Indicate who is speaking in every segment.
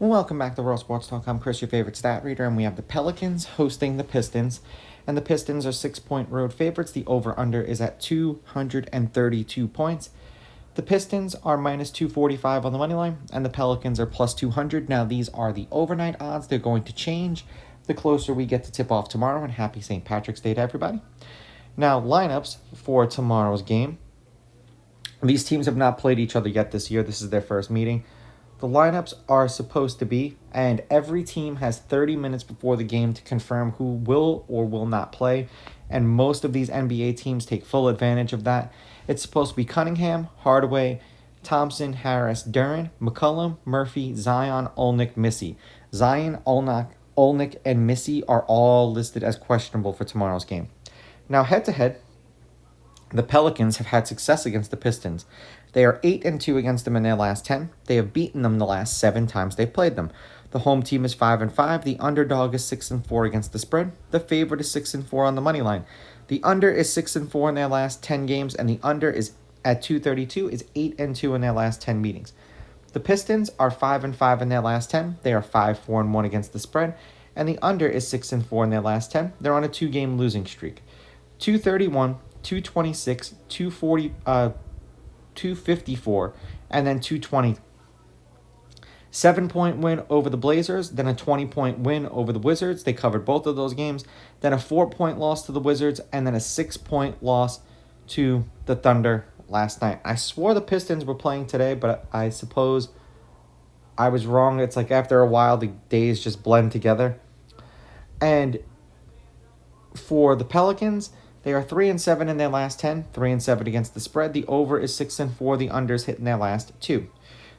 Speaker 1: Welcome back to World Sports Talk. I'm Chris, your favorite stat reader, and we have the Pelicans hosting the Pistons. And the Pistons are 6-point road favorites. The over-under is at 232 points. The Pistons are minus 245 on the money line, and the Pelicans are plus 200. Now, these are the overnight odds. They're going to change the closer we get to tip-off tomorrow, and happy St. Patrick's Day to everybody. Now, lineups for tomorrow's game. These teams have not played each other yet this year. This is their first meeting. The lineups are supposed to be, and every team has 30 minutes before the game to confirm who will or will not play, and most of these NBA teams take full advantage of that. It's supposed to be Cunningham, Hardaway, Thompson, Harris, Duren, McCollum, Murphy, Zion, Olnick, Missy. Zion, Olnick, and Missy are all listed as questionable for tomorrow's game. Now, head-to-head, the Pelicans have had success against the Pistons. They are 8-2 against them in their last 10. They have beaten them the last 7 times they've played them. The home team is 5-5. The underdog is 6-4 against the spread. The favorite is 6-4 on the money line. The under is 6-4 in their last 10 games, and the under is at 232 is 8-2 in their last 10 meetings. The Pistons are 5-5 in their last 10. They are 5-4-1 against the spread, and the under is 6-4 in their last 10. They're on a 2-game losing streak. 231, 226, 240. 254, and then 220. 7-point win over the Blazers, then a 20-point win over the Wizards. They covered both of those games. Then a 4-point loss to the Wizards, and then a 6-point loss to the Thunder last night. I swore the Pistons were playing today, but I suppose I was wrong. It's like after a while, the days just blend together. And for the Pelicans, they are 3-7 in their last 10, 3-7 against the spread. The over is 6-4. The unders hit in their last 2.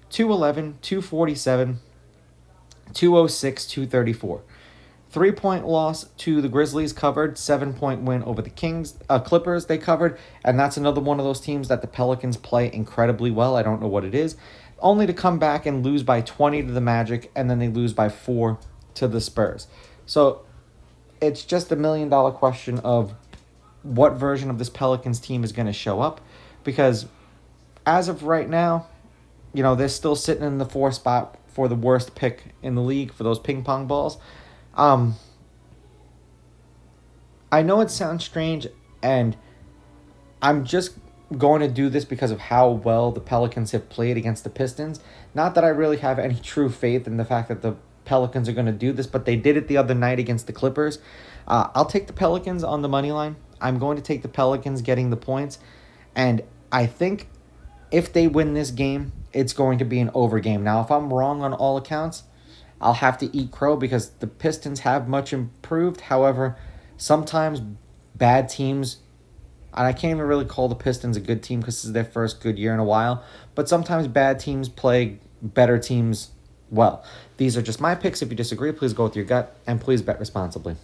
Speaker 1: 211, 247, 206, 234. 3-point loss to the Grizzlies covered. 7-point win over the Clippers they covered. And that's another one of those teams that the Pelicans play incredibly well. I don't know what it is. Only to come back and lose by 20 to the Magic, and then they lose by 4 to the Spurs. So it's just $1 million question of what version of this Pelicans team is going to show up, because as of right now, they're still sitting in the 4th spot for the worst pick in the league for those ping pong balls. I know it sounds strange, and I'm just going to do this because of how well the Pelicans have played against the Pistons. Not that I really have any true faith in the fact that the Pelicans are going to do this, but they did it the other night against the Clippers. I'll take the Pelicans on the money line. I'm going to take the Pelicans getting the points, and I think if they win this game, it's going to be an over game. Now, if I'm wrong on all accounts, I'll have to eat crow because the Pistons have much improved. However, sometimes bad teams, and I can't even really call the Pistons a good team because this is their first good year in a while, but sometimes bad teams play better teams well. These are just my picks. If you disagree, please go with your gut, and please bet responsibly.